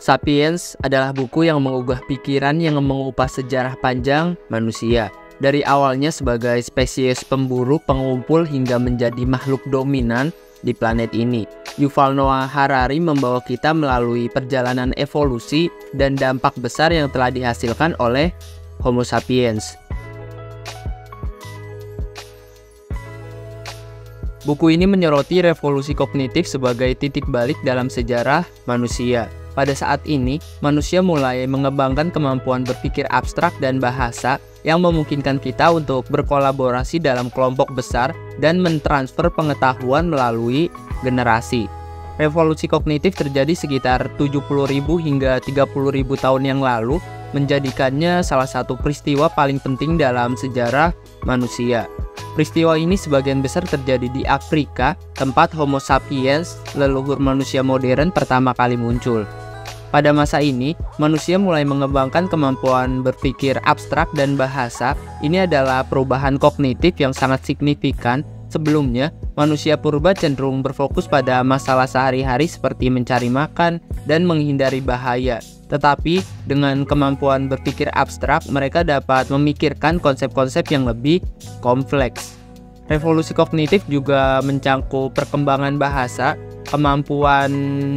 Sapiens adalah buku yang mengugah pikiran yang mengupas sejarah panjang manusia. Dari awalnya sebagai spesies pemburu pengumpul hingga menjadi makhluk dominan di planet ini. Yuval Noah Harari membawa kita melalui perjalanan evolusi dan dampak besar yang telah dihasilkan oleh Homo sapiens. Buku ini menyoroti revolusi kognitif sebagai titik balik dalam sejarah manusia. Pada saat ini, manusia mulai mengembangkan kemampuan berpikir abstrak dan bahasa yang memungkinkan kita untuk berkolaborasi dalam kelompok besar dan mentransfer pengetahuan melalui generasi. Revolusi kognitif terjadi sekitar 70.000 hingga 30.000 tahun yang lalu, menjadikannya salah satu peristiwa paling penting dalam sejarah manusia. Peristiwa ini sebagian besar terjadi di Afrika, tempat Homo sapiens, leluhur manusia modern, pertama kali muncul. Pada masa ini, manusia mulai mengembangkan kemampuan berpikir abstrak dan bahasa. Ini adalah perubahan kognitif yang sangat signifikan. Sebelumnya, manusia purba cenderung berfokus pada masalah sehari-hari seperti mencari makan dan menghindari bahaya. Tetapi, dengan kemampuan berpikir abstrak, mereka dapat memikirkan konsep-konsep yang lebih kompleks. Revolusi kognitif juga mencangkup perkembangan bahasa. Kemampuan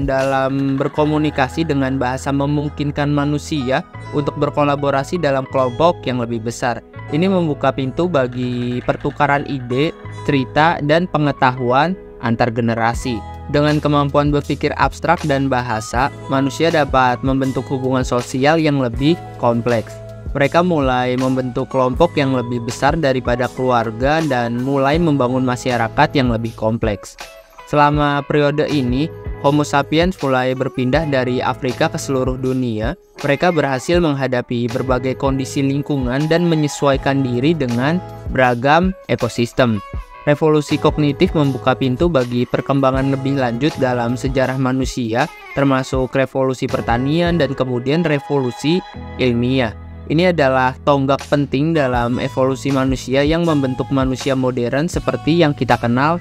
dalam berkomunikasi dengan bahasa memungkinkan manusia untuk berkolaborasi dalam kelompok yang lebih besar. Ini membuka pintu bagi pertukaran ide, cerita, dan pengetahuan antar generasi. Dengan kemampuan berpikir abstrak dan bahasa, manusia dapat membentuk hubungan sosial yang lebih kompleks. Mereka mulai membentuk kelompok yang lebih besar daripada keluarga dan mulai membangun masyarakat yang lebih kompleks. Selama periode ini, Homo sapiens mulai berpindah dari Afrika ke seluruh dunia. Mereka berhasil menghadapi berbagai kondisi lingkungan dan menyesuaikan diri dengan beragam ekosistem. Revolusi kognitif membuka pintu bagi perkembangan lebih lanjut dalam sejarah manusia, termasuk revolusi pertanian dan kemudian revolusi ilmiah. Ini adalah tonggak penting dalam evolusi manusia yang membentuk manusia modern seperti yang kita kenal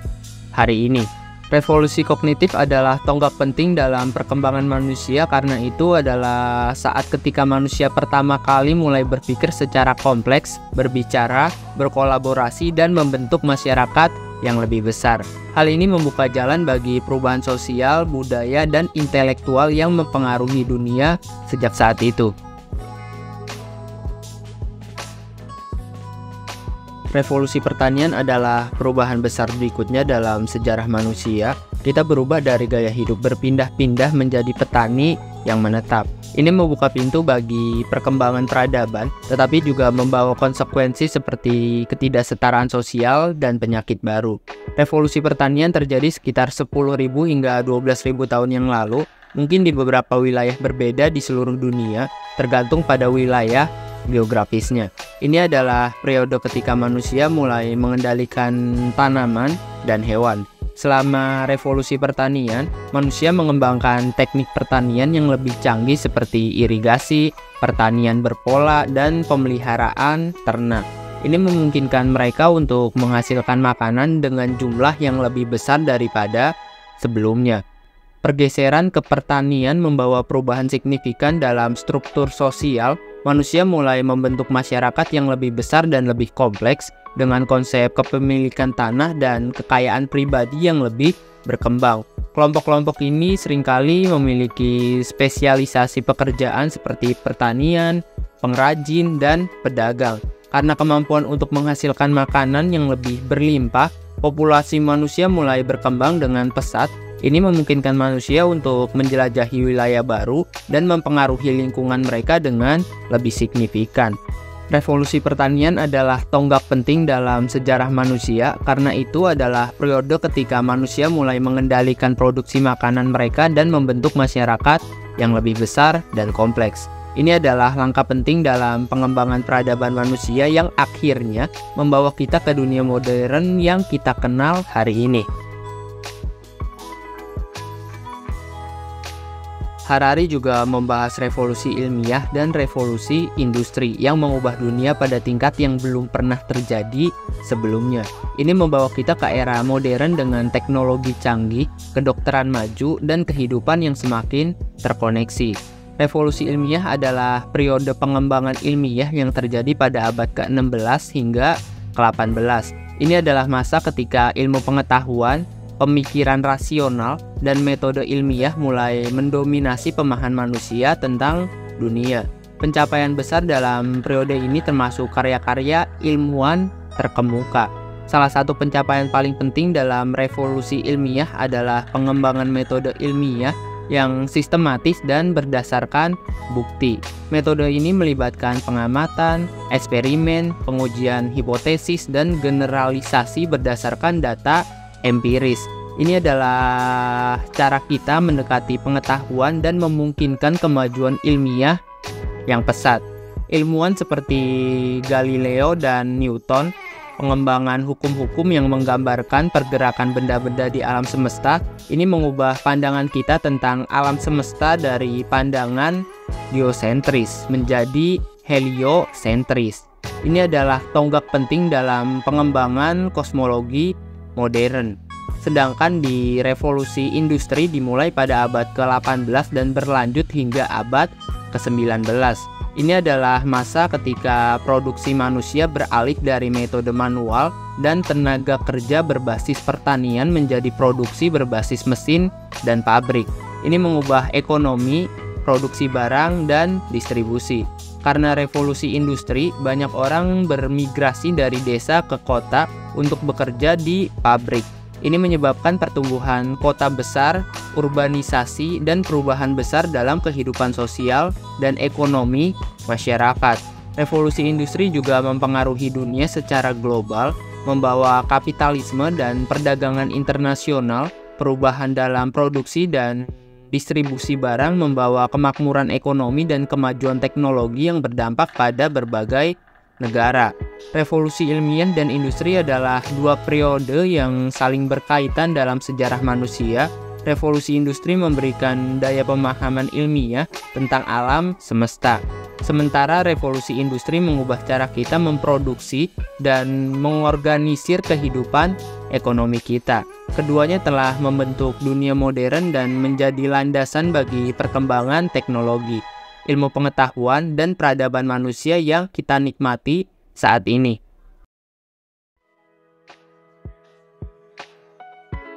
hari ini. Revolusi kognitif adalah tonggak penting dalam perkembangan manusia karena itu adalah saat ketika manusia pertama kali mulai berpikir secara kompleks, berbicara, berkolaborasi, dan membentuk masyarakat yang lebih besar. Hal ini membuka jalan bagi perubahan sosial, budaya, dan intelektual yang mempengaruhi dunia sejak saat itu. Revolusi pertanian adalah perubahan besar berikutnya dalam sejarah manusia. Kita berubah dari gaya hidup berpindah-pindah menjadi petani yang menetap. Ini membuka pintu bagi perkembangan peradaban, tetapi juga membawa konsekuensi seperti ketidaksetaraan sosial dan penyakit baru. Revolusi pertanian terjadi sekitar 10.000 hingga 12.000 tahun yang lalu, mungkin di beberapa wilayah berbeda di seluruh dunia, tergantung pada wilayah geografisnya. Ini adalah periode ketika manusia mulai mengendalikan tanaman dan hewan. Selama revolusi pertanian, manusia mengembangkan teknik pertanian yang lebih canggih seperti irigasi, pertanian berpola, dan pemeliharaan ternak. Ini memungkinkan mereka untuk menghasilkan makanan dengan jumlah yang lebih besar daripada sebelumnya. Pergeseran ke pertanian membawa perubahan signifikan dalam struktur sosial. Manusia mulai membentuk masyarakat yang lebih besar dan lebih kompleks dengan konsep kepemilikan tanah dan kekayaan pribadi yang lebih berkembang. Kelompok-kelompok ini seringkali memiliki spesialisasi pekerjaan seperti pertanian, pengrajin, dan pedagang. Karena kemampuan untuk menghasilkan makanan yang lebih berlimpah, populasi manusia mulai berkembang dengan pesat. Ini memungkinkan manusia untuk menjelajahi wilayah baru dan mempengaruhi lingkungan mereka dengan lebih signifikan. Revolusi pertanian adalah tonggak penting dalam sejarah manusia karena itu adalah periode ketika manusia mulai mengendalikan produksi makanan mereka dan membentuk masyarakat yang lebih besar dan kompleks. Ini adalah langkah penting dalam pengembangan peradaban manusia yang akhirnya membawa kita ke dunia modern yang kita kenal hari ini. Harari juga membahas revolusi ilmiah dan revolusi industri yang mengubah dunia pada tingkat yang belum pernah terjadi sebelumnya. Ini membawa kita ke era modern dengan teknologi canggih, kedokteran maju, dan kehidupan yang semakin terkoneksi. Revolusi ilmiah adalah periode pengembangan ilmiah yang terjadi pada abad ke-16 hingga ke-18. Ini adalah masa ketika ilmu pengetahuan, pemikiran rasional, dan metode ilmiah mulai mendominasi pemahaman manusia tentang dunia. Pencapaian besar dalam periode ini termasuk karya-karya ilmuwan terkemuka. Salah satu pencapaian paling penting dalam revolusi ilmiah adalah pengembangan metode ilmiah yang sistematis dan berdasarkan bukti. Metode ini melibatkan pengamatan, eksperimen, pengujian hipotesis, dan generalisasi berdasarkan data empiris. Ini adalah cara kita mendekati pengetahuan dan memungkinkan kemajuan ilmiah yang pesat. Ilmuwan seperti Galileo dan Newton pengembangan hukum-hukum yang menggambarkan pergerakan benda-benda di alam semesta ini mengubah pandangan kita tentang alam semesta dari pandangan geosentris menjadi heliosentris. Ini adalah tonggak penting dalam pengembangan kosmologi modern. Sedangkan di revolusi industri dimulai pada abad ke-18 dan berlanjut hingga abad ke-19. Ini adalah masa ketika produksi manusia beralih dari metode manual dan tenaga kerja berbasis pertanian menjadi produksi berbasis mesin dan pabrik. Ini mengubah ekonomi, produksi barang, dan distribusi. Karena revolusi industri, banyak orang bermigrasi dari desa ke kota untuk bekerja di pabrik. Ini menyebabkan pertumbuhan kota besar, urbanisasi, dan perubahan besar dalam kehidupan sosial dan ekonomi masyarakat. Revolusi industri juga mempengaruhi dunia secara global, membawa kapitalisme dan perdagangan internasional, perubahan dalam produksi dan distribusi barang, membawa kemakmuran ekonomi dan kemajuan teknologi yang berdampak pada berbagai negara. Revolusi ilmiah dan industri adalah dua periode yang saling berkaitan dalam sejarah manusia. Revolusi industri memberikan daya pemahaman ilmiah tentang alam semesta. Sementara revolusi industri mengubah cara kita memproduksi dan mengorganisir kehidupan ekonomi kita. Keduanya telah membentuk dunia modern dan menjadi landasan bagi perkembangan teknologi, ilmu pengetahuan, dan peradaban manusia yang kita nikmati saat ini.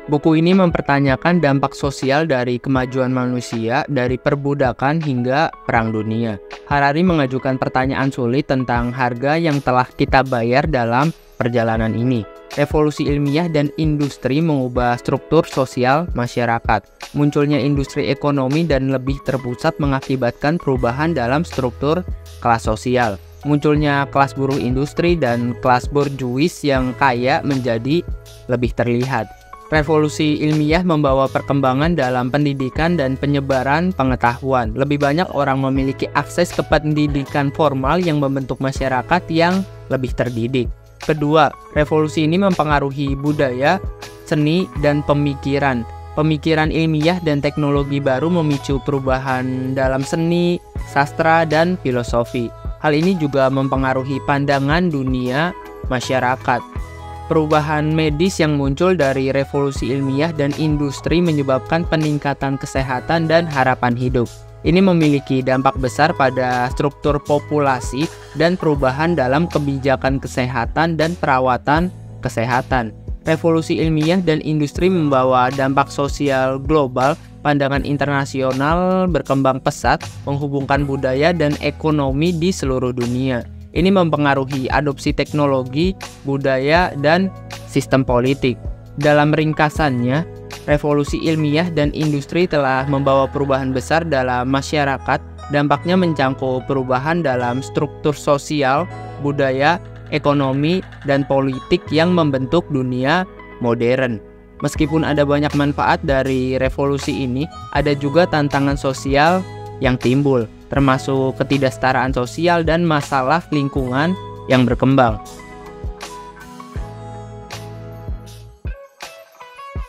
Buku ini mempertanyakan dampak sosial dari kemajuan manusia dari perbudakan hingga Perang Dunia. Harari mengajukan pertanyaan sulit tentang harga yang telah kita bayar dalam perjalanan ini. Revolusi ilmiah dan industri mengubah struktur sosial masyarakat. Munculnya industri ekonomi dan lebih terpusat mengakibatkan perubahan dalam struktur kelas sosial. Munculnya kelas buruh industri dan kelas borjuis yang kaya menjadi lebih terlihat. Revolusi ilmiah membawa perkembangan dalam pendidikan dan penyebaran pengetahuan. Lebih banyak orang memiliki akses ke pendidikan formal yang membentuk masyarakat yang lebih terdidik. Kedua, revolusi ini mempengaruhi budaya, seni, dan pemikiran. Pemikiran ilmiah dan teknologi baru memicu perubahan dalam seni, sastra, dan filosofi. Hal ini juga mempengaruhi pandangan dunia masyarakat. Perubahan medis yang muncul dari revolusi ilmiah dan industri menyebabkan peningkatan kesehatan dan harapan hidup. Ini memiliki dampak besar pada struktur populasi dan perubahan dalam kebijakan kesehatan dan perawatan kesehatan. Revolusi ilmiah dan industri membawa dampak sosial global, pandangan internasional berkembang pesat, menghubungkan budaya dan ekonomi di seluruh dunia. Ini mempengaruhi adopsi teknologi, budaya, dan sistem politik. Dalam ringkasannya, revolusi ilmiah dan industri telah membawa perubahan besar dalam masyarakat. Dampaknya mencakup perubahan dalam struktur sosial, budaya, ekonomi, dan politik yang membentuk dunia modern. Meskipun ada banyak manfaat dari revolusi ini, ada juga tantangan sosial yang timbul, termasuk ketidaksetaraan sosial dan masalah lingkungan yang berkembang.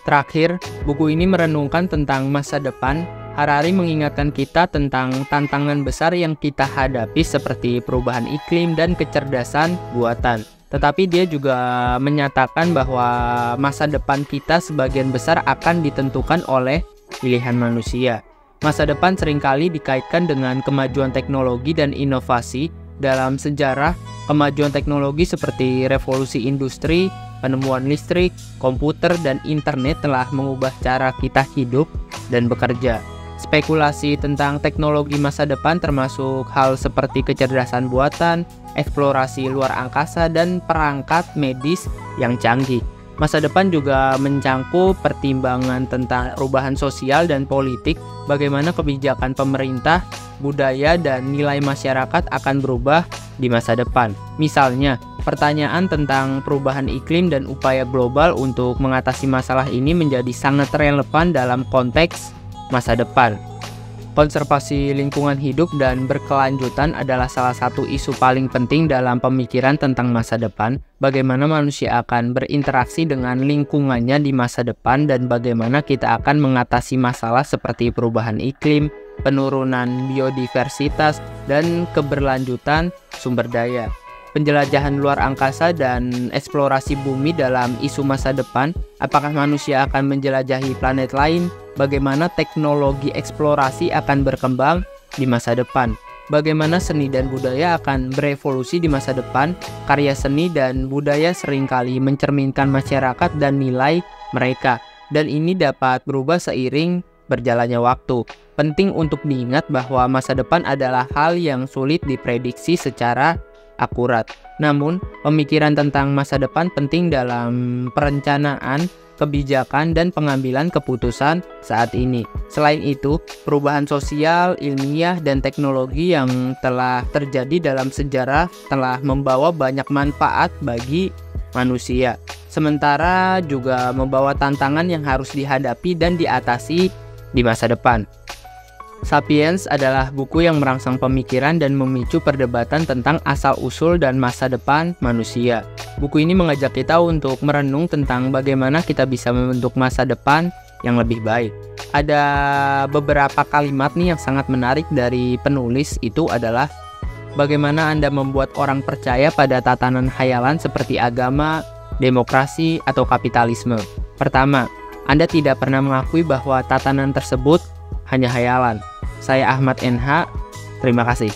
Terakhir, buku ini merenungkan tentang masa depan. Harari mengingatkan kita tentang tantangan besar yang kita hadapi seperti perubahan iklim dan kecerdasan buatan. Tetapi dia juga menyatakan bahwa masa depan kita sebagian besar akan ditentukan oleh pilihan manusia. Masa depan seringkali dikaitkan dengan kemajuan teknologi dan inovasi. Dalam sejarah, kemajuan teknologi seperti revolusi industri, penemuan listrik, komputer, dan internet telah mengubah cara kita hidup dan bekerja. Spekulasi tentang teknologi masa depan termasuk hal seperti kecerdasan buatan, eksplorasi luar angkasa, dan perangkat medis yang canggih. Masa depan juga mencangkup pertimbangan tentang perubahan sosial dan politik, bagaimana kebijakan pemerintah, budaya, dan nilai masyarakat akan berubah di masa depan. Misalnya, pertanyaan tentang perubahan iklim dan upaya global untuk mengatasi masalah ini menjadi sangat relevan dalam konteks masa depan. Konservasi lingkungan hidup dan berkelanjutan adalah salah satu isu paling penting dalam pemikiran tentang masa depan. Bagaimana manusia akan berinteraksi dengan lingkungannya di masa depan dan bagaimana kita akan mengatasi masalah seperti perubahan iklim, penurunan biodiversitas, dan keberlanjutan sumber daya. Penjelajahan luar angkasa dan eksplorasi bumi dalam isu masa depan. Apakah manusia akan menjelajahi planet lain? Bagaimana teknologi eksplorasi akan berkembang di masa depan? Bagaimana seni dan budaya akan berevolusi di masa depan? Karya seni dan budaya seringkali mencerminkan masyarakat dan nilai mereka, dan ini dapat berubah seiring berjalannya waktu. Penting untuk diingat bahwa masa depan adalah hal yang sulit diprediksi secara akurat. Namun, pemikiran tentang masa depan penting dalam perencanaan, kebijakan, dan pengambilan keputusan saat ini. Selain itu, perubahan sosial, ilmiah, dan teknologi yang telah terjadi dalam sejarah telah membawa banyak manfaat bagi manusia. Sementara juga membawa tantangan yang harus dihadapi dan diatasi di masa depan. Sapiens adalah buku yang merangsang pemikiran dan memicu perdebatan tentang asal-usul dan masa depan manusia. Buku ini mengajak kita untuk merenung tentang bagaimana kita bisa membentuk masa depan yang lebih baik. Ada beberapa kalimat nih yang sangat menarik dari penulis, itu adalah bagaimana Anda membuat orang percaya pada tatanan khayalan seperti agama, demokrasi, atau kapitalisme. Pertama, Anda tidak pernah mengakui bahwa tatanan tersebut hanya khayalan. Saya Ahmad NH, terima kasih.